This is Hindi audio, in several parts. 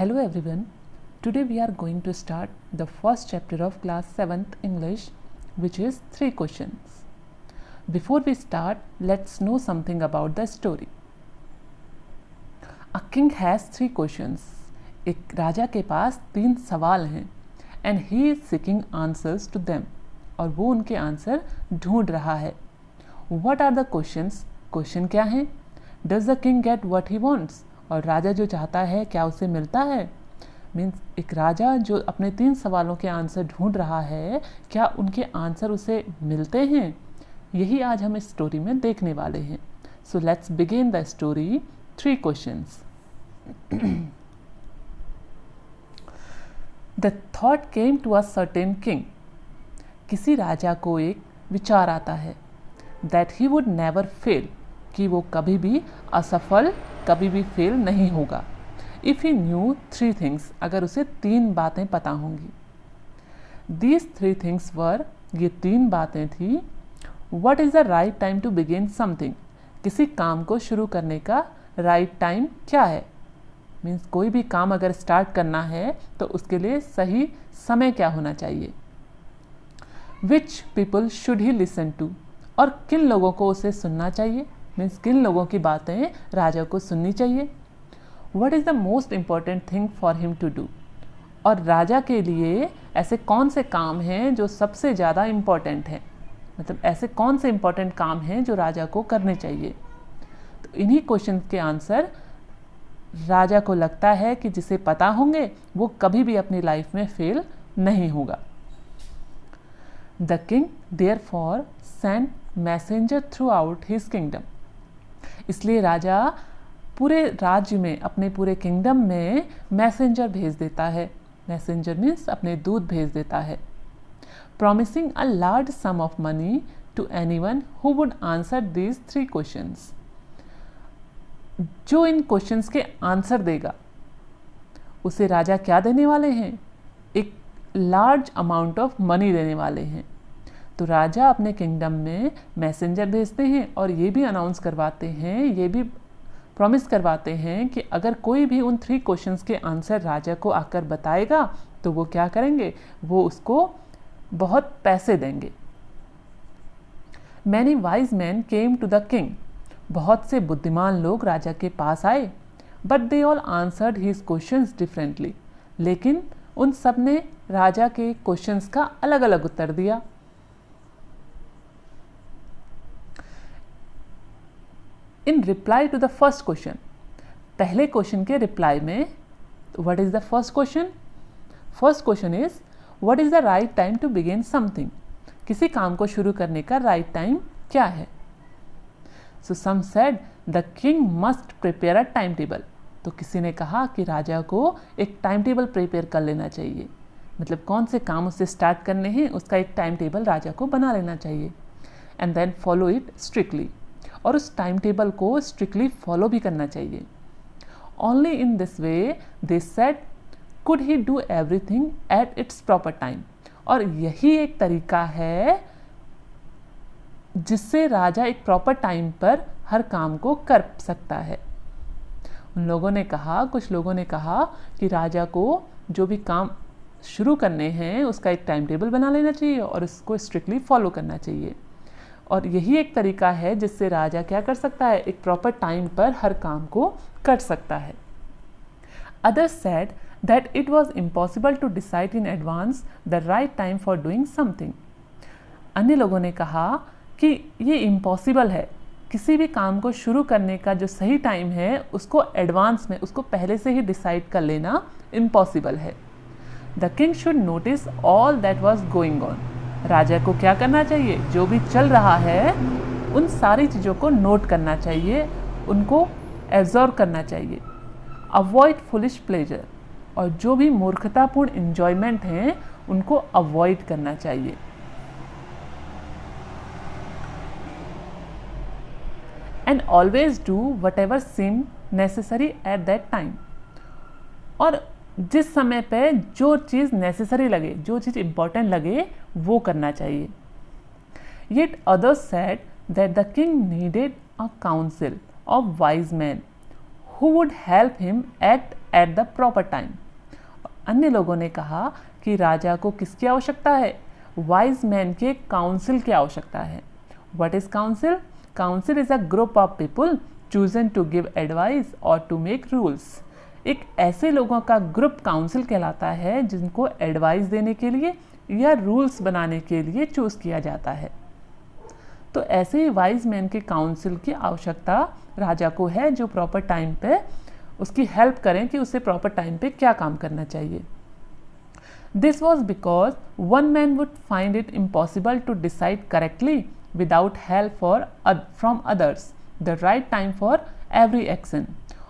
Hello everyone. Today we are going to start the first chapter of class 7th English, which is 3 questions. Before we start, let's know something about the story. A king has 3 questions. एक राजा के पास 3 सवाल हैं and he is seeking answers to them. और वो उनके आंसर ढूंढ रहा है. What are the questions? Question क्या हैं? Does the king get what he wants? और राजा जो चाहता है क्या उसे मिलता है? मीन्स एक राजा जो अपने 3 सवालों के आंसर ढूंढ रहा है, क्या उनके आंसर उसे मिलते हैं? यही आज हम इस स्टोरी में देखने वाले हैं. So let's begin the story. 3 questions. The thought came to a certain king. किसी राजा को एक विचार आता है that he would never fail, कि वो कभी भी असफल, कभी भी फेल नहीं होगा. इफ़ ही न्यू 3 थिंग्स, अगर उसे 3 बातें पता होंगी. दीज 3 थिंग्स वर, ये 3 बातें थी. What is the right time to begin something, किसी काम को शुरू करने का राइट टाइम क्या है. मीन्स कोई भी काम अगर स्टार्ट करना है तो उसके लिए सही समय क्या होना चाहिए. Which people should he listen to, और किन लोगों को उसे सुनना चाहिए. मीन्स किन लोगों की बातें राजा को सुननी चाहिए. What is the most important thing for him to do, और राजा के लिए ऐसे कौन से काम हैं जो सबसे ज़्यादा इम्पॉर्टेंट हैं. मतलब ऐसे कौन से इम्पॉर्टेंट काम हैं जो राजा को करने चाहिए. तो इन्हीं क्वेश्चन के आंसर राजा को लगता है कि जिसे पता होंगे वो कभी भी अपनी लाइफ में फेल नहीं होगा. The king therefore send messenger through out his kingdom. इसलिए राजा पूरे राज्य में, अपने पूरे किंगडम में मैसेंजर भेज देता है. मैसेंजर मीन्स अपने दूत भेज देता है. Promising a large sum of money to anyone who would answer these 3 questions. जो इन क्वेश्चंस के आंसर देगा उसे राजा क्या देने वाले हैं? एक लार्ज अमाउंट ऑफ मनी देने वाले हैं. तो राजा अपने किंगडम में मैसेंजर भेजते हैं और ये भी अनाउंस करवाते हैं, ये भी प्रॉमिस करवाते हैं कि अगर कोई भी उन 3 क्वेश्चंस के आंसर राजा को आकर बताएगा तो वो क्या करेंगे, वो उसको बहुत पैसे देंगे. Many wise men came to the king. बहुत से बुद्धिमान लोग राजा के पास आए. But they all answered his questions differently. लेकिन उन सब ने राजा के क्वेश्चंस का अलग अलग उत्तर दिया. In reply to the first question, पहले क्वेश्चन के रिप्लाई में, what is the first question? First question is what is the right time to begin something. किसी काम को शुरू करने का राइट टाइम क्या है. So some said the king must prepare a time table. तो किसी ने कहा कि राजा को एक टाइम टेबल प्रिपेयर कर लेना चाहिए. मतलब कौन से काम उससे स्टार्ट करने हैं उसका एक टाइम टेबल राजा को बना लेना चाहिए. And then follow it strictly, और उस टाइम टेबल को स्ट्रिक्टली फॉलो भी करना चाहिए. Only in this way they said could he do everything at its proper time. और यही एक तरीका है जिससे राजा एक प्रॉपर टाइम पर हर काम को कर सकता है. उन लोगों ने कहा, कुछ लोगों ने कहा कि राजा को जो भी काम शुरू करने हैं उसका एक टाइम टेबल बना लेना चाहिए और उसको स्ट्रिक्टली फॉलो करना चाहिए. और यही एक तरीका है जिससे राजा क्या कर सकता है, एक प्रॉपर टाइम पर हर काम को कर सकता है. Others said that it was impossible to decide in advance the right time for doing something. अन्य लोगों ने कहा कि ये इम्पॉसिबल है, किसी भी काम को शुरू करने का जो सही टाइम है उसको एडवांस में, उसको पहले से ही डिसाइड कर लेना इम्पॉसिबल है. The king should notice all that was going on. राजा को क्या करना चाहिए, जो भी चल रहा है उन सारी चीज़ों को नोट करना चाहिए, उनको एब्जॉर्व करना चाहिए. अवॉइड फुलिश प्लेजर, और जो भी मूर्खतापूर्ण इंजॉयमेंट हैं उनको अवॉइड करना चाहिए. And always do whatever seem necessary at that time. और जिस समय पे जो चीज़ नेसेसरी लगे, जो चीज़ इम्पॉर्टेंट लगे वो करना चाहिए. Yet others said that the king needed a council of wise man who would help him act at the proper time. अन्य लोगों ने कहा कि राजा को किसकी आवश्यकता है? वाइज मैन के काउंसिल की आवश्यकता है. What is council? Council is a group of people chosen to give advice or to make rules. एक ऐसे लोगों का ग्रुप काउंसिल कहलाता है जिनको एडवाइस देने के लिए या रूल्स बनाने के लिए चूज किया जाता है. तो ऐसे ही वाइज मैन के काउंसिल की आवश्यकता राजा को है जो प्रॉपर टाइम पे उसकी हेल्प करें कि उसे प्रॉपर टाइम पे क्या काम करना चाहिए. This was because one man would find it impossible to decide correctly without help from others the right time for every action.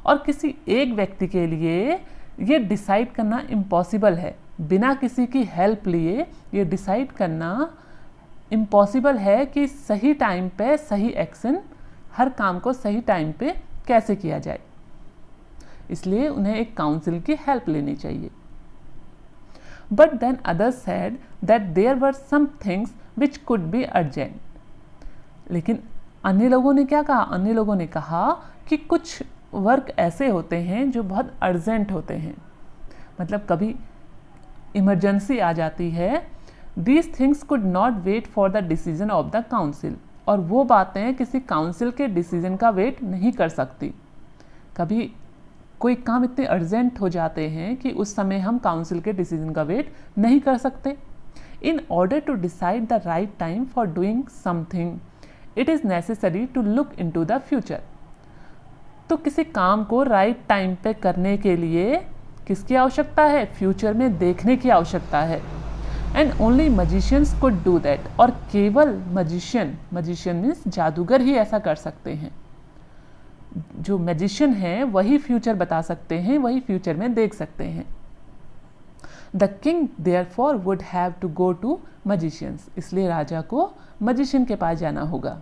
और किसी एक व्यक्ति के लिए ये डिसाइड करना इम्पॉसिबल है, बिना किसी की हेल्प लिए ये डिसाइड करना इम्पॉसिबल है कि सही टाइम पे सही एक्शन, हर काम को सही टाइम पे कैसे किया जाए. इसलिए उन्हें एक काउंसिल की हेल्प लेनी चाहिए. But then others said that there were some things which could be urgent. लेकिन अन्य लोगों ने क्या कहा? अन्य लोगों ने कहा कि कुछ वर्क ऐसे होते हैं जो बहुत अर्जेंट होते हैं, मतलब कभी इमरजेंसी आ जाती है. These things could not wait for the decision of the council. और वो बातें किसी काउंसिल के डिसीजन का वेट नहीं कर सकती. कभी कोई काम इतने अर्जेंट हो जाते हैं कि उस समय हम काउंसिल के डिसीजन का वेट नहीं कर सकते. In order to decide the right time for doing something it is necessary to look into the future. तो किसी काम को राइट टाइम पे करने के लिए किसकी आवश्यकता है? फ्यूचर में देखने की आवश्यकता है. And only magicians could do that. और केवल मजिशियन मीन्स जादूगर ही ऐसा कर सकते हैं. जो मैजिशियन है वही फ्यूचर बता सकते हैं, वही फ्यूचर में देख सकते हैं. The king therefore would have to go to magicians. इसलिए राजा को मजिशियन के पास जाना होगा.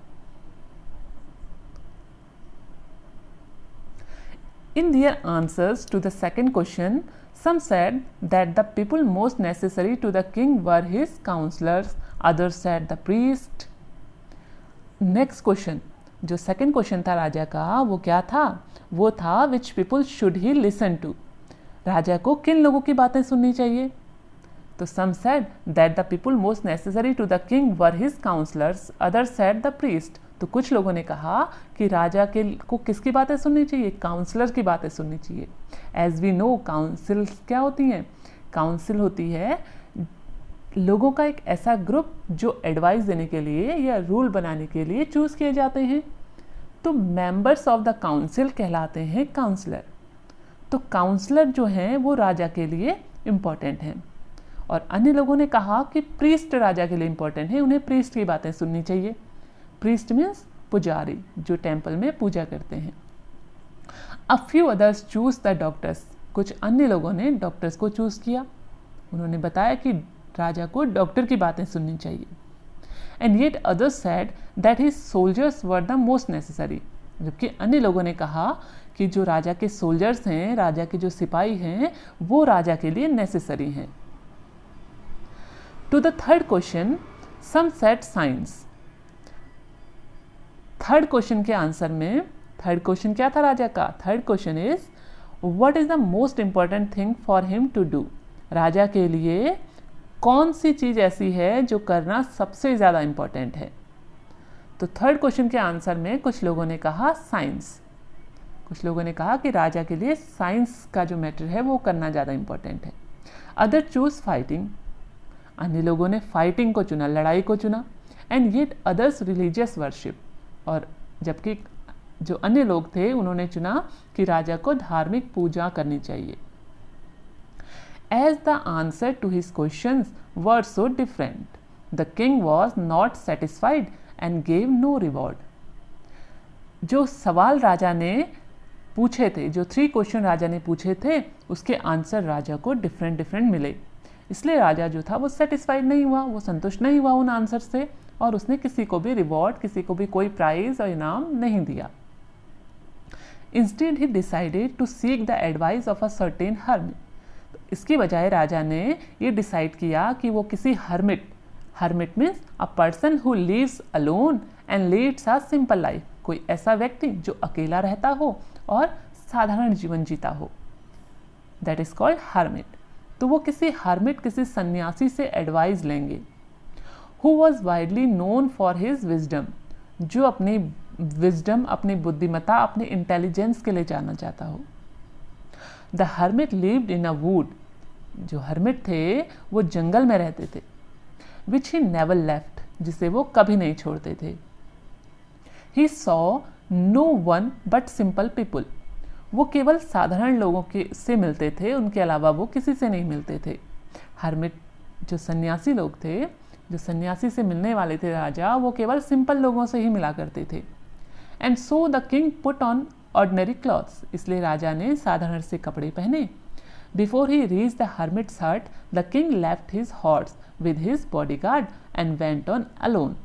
In their answers to the second question, some said that the people most necessary to the king were his counselors, others said the priest. Next question, जो second question था राजा का, वो क्या था? वो था which people should he listen to. राजा को किन लोगों की बातें सुननी चाहिए? तो some said that the people most necessary to the king were his counselors, others said the priest. तो कुछ लोगों ने कहा कि राजा के को किसकी बातें सुननी चाहिए? काउंसलर की बातें सुननी चाहिए. एज वी नो काउंसिल क्या होती हैं? काउंसिल होती है लोगों का एक ऐसा ग्रुप जो एडवाइस देने के लिए या रूल बनाने के लिए चूज किए जाते हैं. तो मेंबर्स ऑफ द काउंसिल कहलाते हैं काउंसलर. तो काउंसलर जो हैं वो राजा के लिए इम्पॉर्टेंट हैं. और अन्य लोगों ने कहा कि प्रीस्ट राजा के लिए इम्पॉर्टेंट है, उन्हें प्रीस्ट की बातें सुननी चाहिए. प्रीस्ट मीन्स पुजारी, जो टेम्पल में पूजा करते हैं. A few others choose the doctors. कुछ अन्य लोगों ने डॉक्टर्स को चूज किया. उन्होंने बताया कि राजा को डॉक्टर की बातें सुननी चाहिए. And yet others said that his soldiers were the most necessary. जबकि अन्य लोगों ने कहा कि जो राजा के सोल्जर्स हैं, राजा के जो सिपाही हैं, वो राजा के लिए नेसेसरी हैं. To the third question some said science. Third question के आंसर में, थर्ड क्वेश्चन क्या था राजा का? Third question is what is the most important thing for him to do. राजा के लिए कौन सी चीज ऐसी है जो करना सबसे ज्यादा इंपॉर्टेंट है? तो थर्ड क्वेश्चन के आंसर में कुछ लोगों ने कहा साइंस. कुछ लोगों ने कहा कि राजा के लिए साइंस का जो मैटर है वो करना ज़्यादा इंपॉर्टेंट है. Other choose fighting. अन्य लोगों ने फाइटिंग को चुना, लड़ाई को चुना. And yet others religious worship. और जबकि जो अन्य लोग थे उन्होंने चुना कि राजा को धार्मिक पूजा करनी चाहिए. As the answer to his questions were so different, the king was not satisfied and gave no reward. जो सवाल राजा ने पूछे थे, जो 3 क्वेश्चन राजा ने पूछे थे, उसके आंसर राजा को डिफरेंट मिले. इसलिए राजा जो था वो सेटिस्फाइड नहीं हुआ, वो संतुष्ट नहीं हुआ उन आंसर से, और उसने किसी को भी रिवॉर्ड, किसी को भी कोई प्राइज और इनाम नहीं दिया. Instead he decided to seek the advice of a certain hermit. इसकी बजाय राजा ने ये डिसाइड किया कि वो किसी hermit means a person who lives alone and leads a simple life. कोई ऐसा व्यक्ति जो अकेला रहता हो और साधारण जीवन जीता हो, दैट इज कॉल्ड हर्मिट। तो वो किसी हर्मिट, किसी सन्यासी से एडवाइस लेंगे। Who was widely known for his wisdom, जो अपनी विजडम, अपनी बुद्धिमत्ता, अपनी इंटेलिजेंस के लिए जाना जाता हो। The hermit lived in a would, जो हर्मिट थे वो जंगल में रहते थे। विच ही नेवर लेफ्ट, जिसे वो कभी नहीं छोड़ते थे। He saw no one but simple people, वो केवल साधारण लोगों के से मिलते थे, उनके अलावा वो किसी से नहीं मिलते थे। हर्मिट जो सन्यासी लोग थे, जो सन्यासी से मिलने वाले थे राजा, वो केवल सिंपल लोगों से ही मिला करते थे। And so the king put on ordinary clothes, इसलिए राजा ने साधारण से कपड़े पहने। Before he reach the hermit's hut, the king left his horse with his bodyguard and went on alone.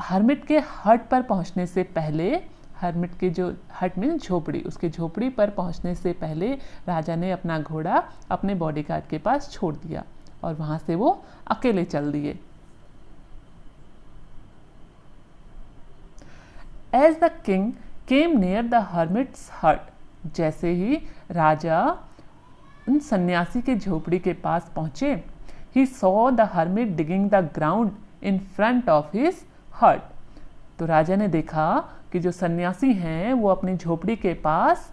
Hermit के हट पर पहुंचने से पहले, हर्मिट के जो हट में झोपड़ी, उसके झोपड़ी पर पहुंचने से पहले राजा ने अपना घोड़ा अपने बॉडीगार्ड के पास छोड़ दिया और वहां से वो अकेले चल दिए। As the king came near the hermit's hut, जैसे ही राजा उन सन्यासी के झोपड़ी के पास पहुंचे, he saw the hermit digging the ground in front of his हट। तो राजा ने देखा कि जो सन्यासी हैं वो अपनी झोपड़ी के पास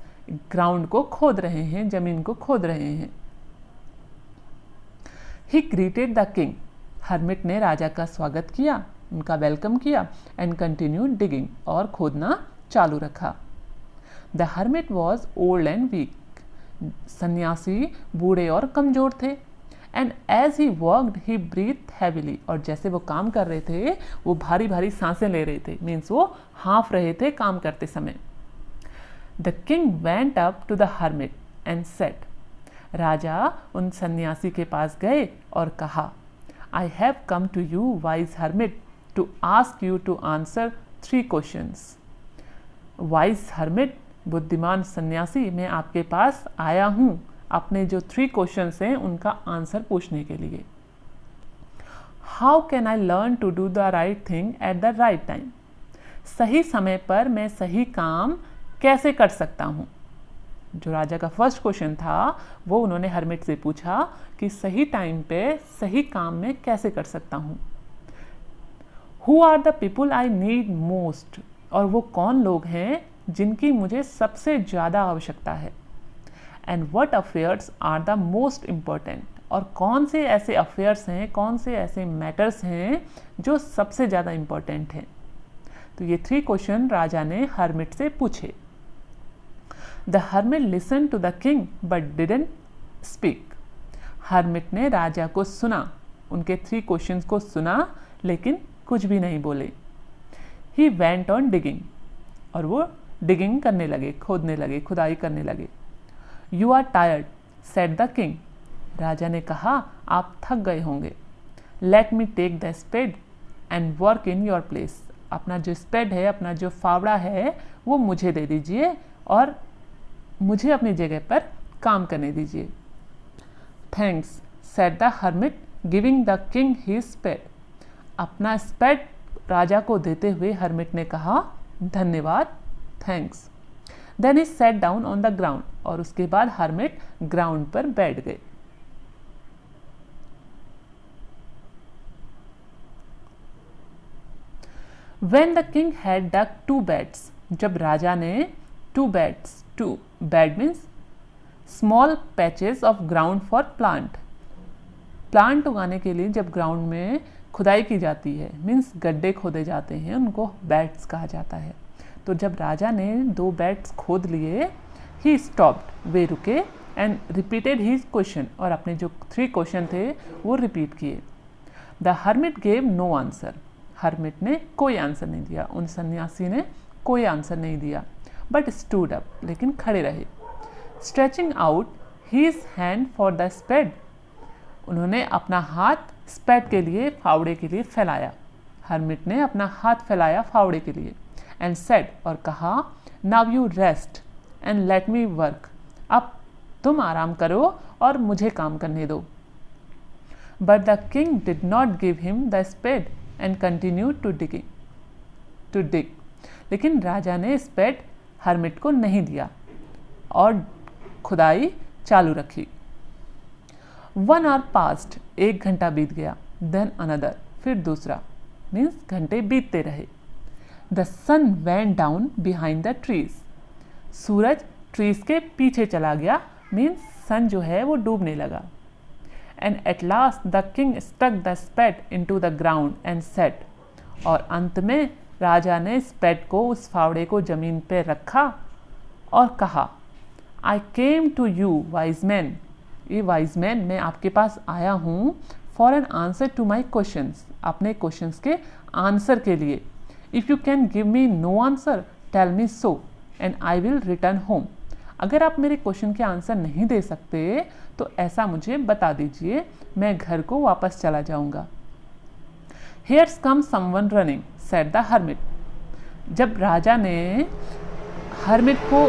ग्राउंड को खोद रहे हैं, जमीन को खोद रहे हैं। ही ग्रीटेड द किंग, हर्मिट ने राजा का स्वागत किया, उनका वेलकम किया। एंड कंटिन्यू डिगिंग, और खोदना चालू रखा। The hermit was old and weak, सन्यासी बूढ़े और कमजोर थे। And as he worked he breathe heavily, और जैसे वो काम कर रहे थे वो भारी भारी सांसें ले रहे थे, मीन्स वो हाँफ रहे थे काम करते समय। The king went up to the hermit and said, राजा उन सन्यासी के पास गए और कहा, I have come to you wise hermit to ask you to answer 3 questions. Wise hermit, बुद्धिमान सन्यासी, मैं आपके पास आया हूँ अपने जो 3 क्वेश्चंस हैं उनका आंसर पूछने के लिए। How can I learn to do the right thing at the right time, सही समय पर मैं सही काम कैसे कर सकता हूँ। जो राजा का फर्स्ट क्वेश्चन था वो उन्होंने हर्मिट से पूछा कि सही टाइम पे सही काम में कैसे कर सकता हूँ। Who are the people I need most, और वो कौन लोग हैं जिनकी मुझे सबसे ज़्यादा आवश्यकता है। And what affairs are the most important, और कौन से ऐसे अफेयर्स हैं, कौन से ऐसे मैटर्स हैं जो सबसे ज़्यादा इम्पॉर्टेंट हैं। तो ये 3 क्वेश्चन राजा ने हर्मिट से पूछे। The hermit listen to the king but didn't speak, hermit ने राजा को सुना, उनके 3 क्वेश्चंस को सुना लेकिन कुछ भी नहीं बोले। ही वेंट ऑन डिगिंग, और वो डिगिंग करने लगे, खोदने लगे, खुदाई करने लगे। You are tired said the king, राजा ने कहा आप थक गए होंगे। Let me take the spade and work in your place, अपना जो स्पेड है, अपना जो फावड़ा है वो मुझे दे दीजिए और मुझे अपनी जगह पर काम करने दीजिए। Thanks said the hermit giving the king his spade, अपना स्पेड राजा को देते हुए हर्मिट ने कहा धन्यवाद, thanks. Then he sat down on the ground, और उसके बाद हर्मिट ग्राउंड पर बैठ गए। When the king had dug 2 beds, जब राजा ने 2 beds, 2 bed means small patches of ground for plant, plant उगाने के लिए जब ग्राउंड में खुदाई की जाती है, मीन्स गड्ढे खोदे जाते हैं, उनको बेड्स कहा जाता है। तो जब राजा ने 2 बेड्स खोद लिए, ही स्टॉप्ड, वे रुके, एंड रिपीटेड हिज क्वेश्चन, और अपने जो 3 क्वेश्चन थे वो रिपीट किए। The hermit gave no answer, hermit ने कोई आंसर नहीं दिया, उन सन्यासी ने कोई आंसर नहीं दिया। बट स्टूड अप, लेकिन खड़े रहे। Stretching out his hand for the spade, उन्होंने अपना हाथ स्पेड के लिए, फावड़े के लिए फैलाया। हर्मिट ने अपना हाथ फैलाया फावड़े के लिए। एंड सेड, और कहा, now you rest and let me work, अब तुम आराम करो और मुझे काम करने दो। But the king did not give him the spade and continue to dig, लेकिन राजा ने स्पेड हर्मिट को नहीं दिया और खुदाई चालू रखी। 1 hour passed, 1 घंटा बीत गया। देन अनदर, फिर दूसरा, मीन्स घंटे बीतते रहे। The sun went down behind the trees, सूरज ट्रीज के पीछे चला गया, मीन्स सन जो है वो डूबने लगा। And at last the king stuck the spade into the ground and sat, और अंत में राजा ने स्पेट को, उस फावड़े को जमीन पे रखा और कहा, I came to you wise man, ये वाइज मैन, मैं आपके पास आया हूँ for an answer to my questions, अपने क्वेश्चंस के आंसर के लिए। If you can give me no answer tell me so and I will return home, अगर आप मेरे क्वेश्चन के आंसर नहीं दे सकते तो ऐसा मुझे बता दीजिए, मैं घर को वापस चला जाऊंगा। Here's comes someone running, said the hermit. जब राजा ने हर्मिट को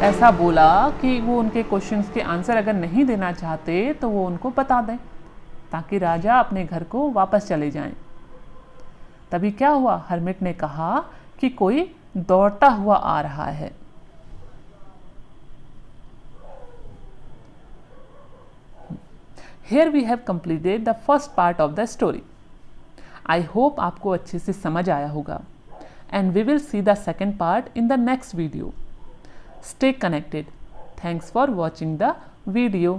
ऐसा बोला कि वो उनके क्वेश्चंस के आंसर अगर नहीं देना चाहते तो वो उनको बता दें ताकि राजा अपने घर को वापस चले जाएं। तभी क्या हुआ, हर्मिट ने कहा कि कोई दौड़ता हुआ आ रहा है। Here we have completed the first part of the story. I hope आपको अच्छे से समझ आया होगा, and we will see the second part in the next video. Stay connected. Thanks for watching the video.